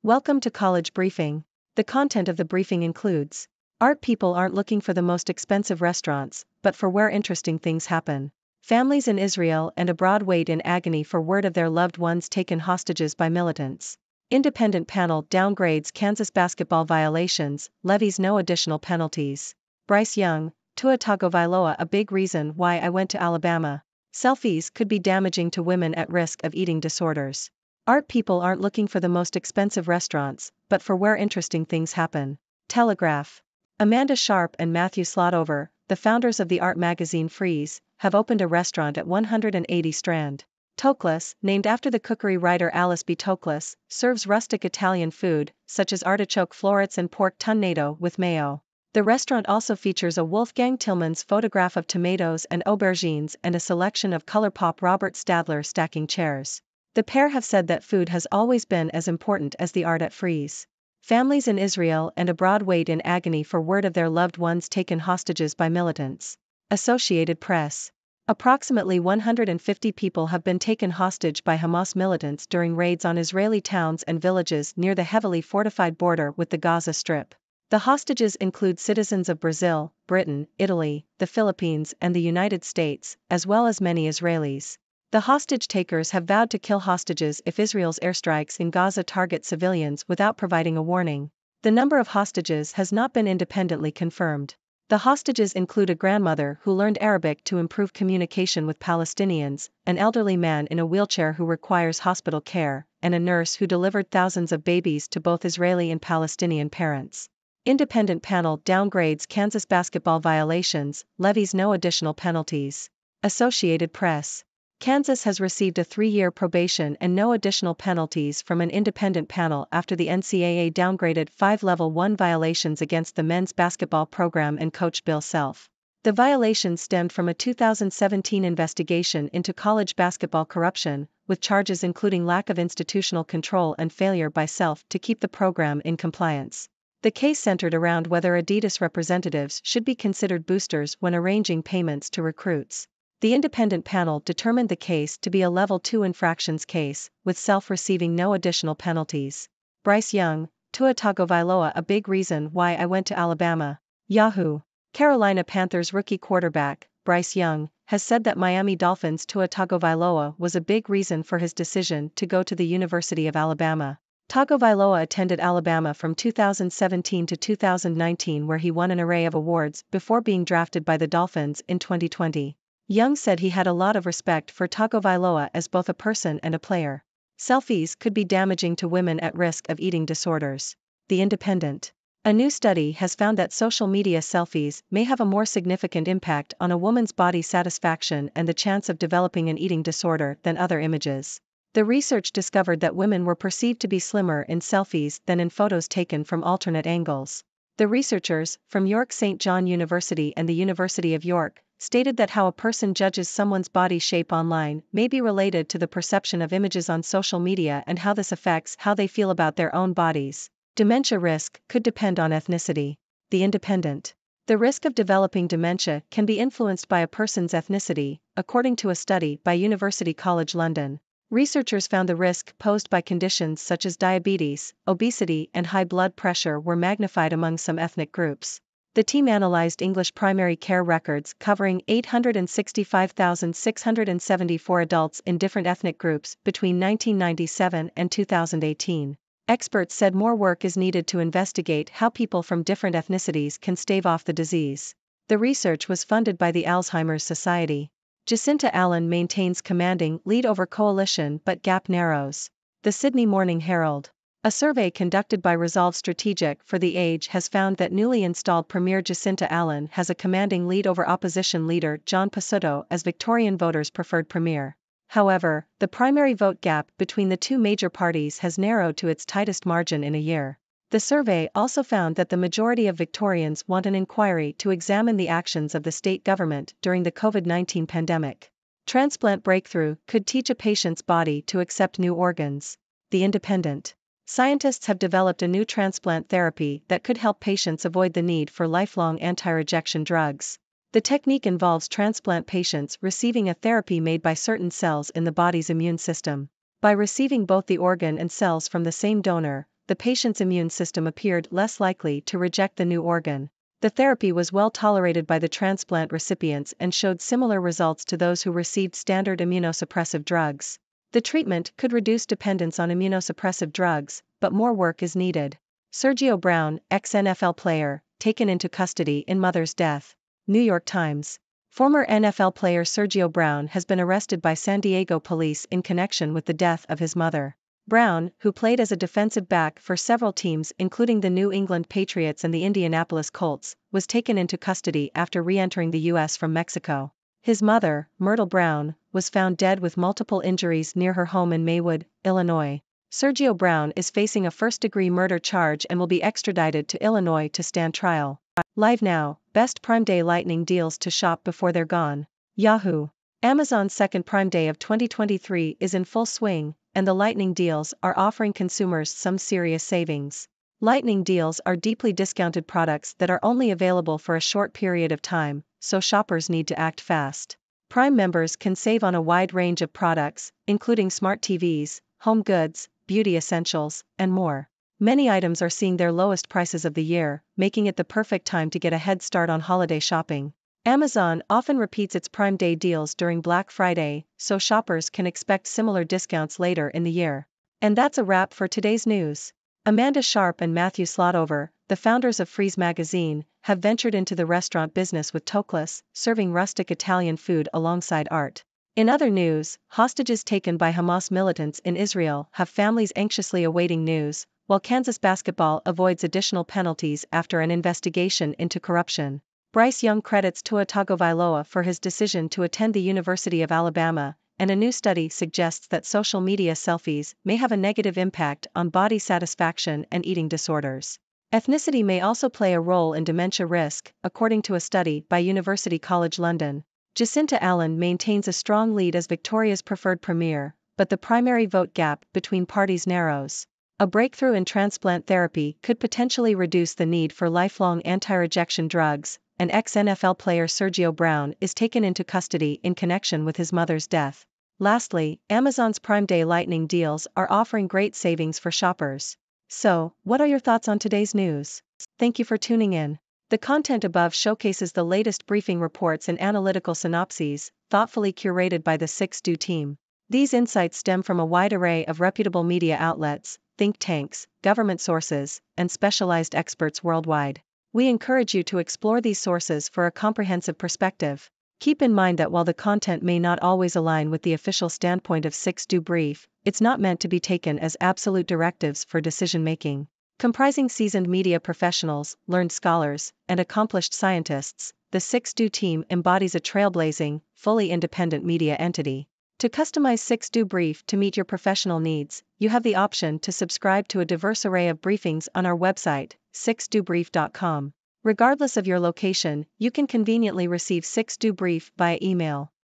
Welcome to College Briefing. The content of the briefing includes: art people aren't looking for the most expensive restaurants, but for where interesting things happen. Families in Israel and abroad wait in agony for word of their loved ones taken hostages by militants. Independent panel downgrades Kansas basketball violations, levies no additional penalties. Bryce Young, Tua Tagovailoa a big reason why I went to Alabama. Selfies could be damaging to women at risk of eating disorders. Art people aren't looking for the most expensive restaurants, but for where interesting things happen. Telegraph. Amanda Sharp and Matthew Slotover, the founders of the art magazine Frieze, have opened a restaurant at 180 Strand. Toklas, named after the cookery writer Alice B. Toklas, serves rustic Italian food, such as artichoke florets and pork tonnato with mayo. The restaurant also features a Wolfgang Tillmans photograph of tomatoes and aubergines and a selection of ColourPop Robert Stadler stacking chairs. The pair have said that food has always been as important as the art at Frieze. Families in Israel and abroad wait in agony for word of their loved ones taken hostages by militants. Associated Press. Approximately 150 people have been taken hostage by Hamas militants during raids on Israeli towns and villages near the heavily fortified border with the Gaza Strip. The hostages include citizens of Brazil, Britain, Italy, the Philippines, and the United States, as well as many Israelis. The hostage takers have vowed to kill hostages if Israel's airstrikes in Gaza target civilians without providing a warning. The number of hostages has not been independently confirmed. The hostages include a grandmother who learned Arabic to improve communication with Palestinians, an elderly man in a wheelchair who requires hospital care, and a nurse who delivered thousands of babies to both Israeli and Palestinian parents. Independent panel downgrades Kansas basketball violations, levies no additional penalties. Associated Press. Kansas has received a 3-year probation and no additional penalties from an independent panel after the NCAA downgraded 5 Level 1 violations against the men's basketball program and coach Bill Self. The violations stemmed from a 2017 investigation into college basketball corruption, with charges including lack of institutional control and failure by Self to keep the program in compliance. The case centered around whether Adidas representatives should be considered boosters when arranging payments to recruits. The independent panel determined the case to be a Level 2 infractions case, with Self receiving no additional penalties. Bryce Young, Tua Tagovailoa a big reason why I went to Alabama. Yahoo! Carolina Panthers rookie quarterback, Bryce Young, has said that Miami Dolphins' Tua Tagovailoa was a big reason for his decision to go to the University of Alabama. Tagovailoa attended Alabama from 2017 to 2019, where he won an array of awards before being drafted by the Dolphins in 2020. Young said he had a lot of respect for Tagovailoa as both a person and a player. Selfies could be damaging to women at risk of eating disorders. The Independent. A new study has found that social media selfies may have a more significant impact on a woman's body satisfaction and the chance of developing an eating disorder than other images. The research discovered that women were perceived to be slimmer in selfies than in photos taken from alternate angles. The researchers, from York St. John University and the University of York, stated that how a person judges someone's body shape online may be related to the perception of images on social media and how this affects how they feel about their own bodies. Dementia risk could depend on ethnicity. The Independent. The risk of developing dementia can be influenced by a person's ethnicity, according to a study by University College London. Researchers found the risk posed by conditions such as diabetes, obesity, and high blood pressure were magnified among some ethnic groups. The team analyzed English primary care records covering 865,674 adults in different ethnic groups between 1997 and 2018. Experts said more work is needed to investigate how people from different ethnicities can stave off the disease. The research was funded by the Alzheimer's Society. Jacinta Allen maintains commanding lead over coalition but gap narrows. The Sydney Morning Herald. A survey conducted by Resolve Strategic for The Age has found that newly installed Premier Jacinta Allen has a commanding lead over opposition leader John Pesutto as Victorian voters' preferred premier. However, the primary vote gap between the two major parties has narrowed to its tightest margin in a year. The survey also found that the majority of Victorians want an inquiry to examine the actions of the state government during the COVID-19 pandemic. Transplant breakthrough could teach a patient's body to accept new organs. The Independent. Scientists have developed a new transplant therapy that could help patients avoid the need for lifelong anti-rejection drugs. The technique involves transplant patients receiving a therapy made by certain cells in the body's immune system. By receiving both the organ and cells from the same donor, the patient's immune system appeared less likely to reject the new organ. The therapy was well tolerated by the transplant recipients and showed similar results to those who received standard immunosuppressive drugs. The treatment could reduce dependence on immunosuppressive drugs, but more work is needed. Sergio Brown, ex-NFL player, taken into custody in mother's death. New York Times. Former NFL player Sergio Brown has been arrested by San Diego police in connection with the death of his mother. Brown, who played as a defensive back for several teams including the New England Patriots and the Indianapolis Colts, was taken into custody after re-entering the U.S. from Mexico. His mother, Myrtle Brown, was found dead with multiple injuries near her home in Maywood, Illinois. Sergio Brown is facing a first-degree murder charge and will be extradited to Illinois to stand trial. Live now, best Prime Day lightning deals to shop before they're gone. Yahoo! Amazon's second Prime Day of 2023 is in full swing, and the lightning deals are offering consumers some serious savings. Lightning deals are deeply discounted products that are only available for a short period of time, so shoppers need to act fast. Prime members can save on a wide range of products, including smart TVs, home goods, beauty essentials, and more. Many items are seeing their lowest prices of the year, making it the perfect time to get a head start on holiday shopping. Amazon often repeats its Prime Day deals during Black Friday, so shoppers can expect similar discounts later in the year. And that's a wrap for today's news. Amanda Sharp and Matthew Slotover, the founders of Frieze Magazine, have ventured into the restaurant business with Toklas, serving rustic Italian food alongside art. In other news, hostages taken by Hamas militants in Israel have families anxiously awaiting news, while Kansas basketball avoids additional penalties after an investigation into corruption. Bryce Young credits Tua Tagovailoa for his decision to attend the University of Alabama, and a new study suggests that social media selfies may have a negative impact on body satisfaction and eating disorders. Ethnicity may also play a role in dementia risk, according to a study by University College London. Jacinta Allen maintains a strong lead as Victoria's preferred premier, but the primary vote gap between parties narrows. A breakthrough in transplant therapy could potentially reduce the need for lifelong anti-rejection drugs, and ex-NFL player Sergio Brown is taken into custody in connection with his mother's death. Lastly, Amazon's Prime Day lightning deals are offering great savings for shoppers. So, what are your thoughts on today's news? Thank you for tuning in. The content above showcases the latest briefing reports and analytical synopses, thoughtfully curated by the 6Do team. These insights stem from a wide array of reputable media outlets, think tanks, government sources, and specialized experts worldwide. We encourage you to explore these sources for a comprehensive perspective. Keep in mind that while the content may not always align with the official standpoint of 6Do Brief, it's not meant to be taken as absolute directives for decision-making. Comprising seasoned media professionals, learned scholars, and accomplished scientists, the 6Do team embodies a trailblazing, fully independent media entity. To customize 6Do Brief to meet your professional needs, you have the option to subscribe to a diverse array of briefings on our website, 6dobrief.com. Regardless of your location, you can conveniently receive 6Do Brief via email.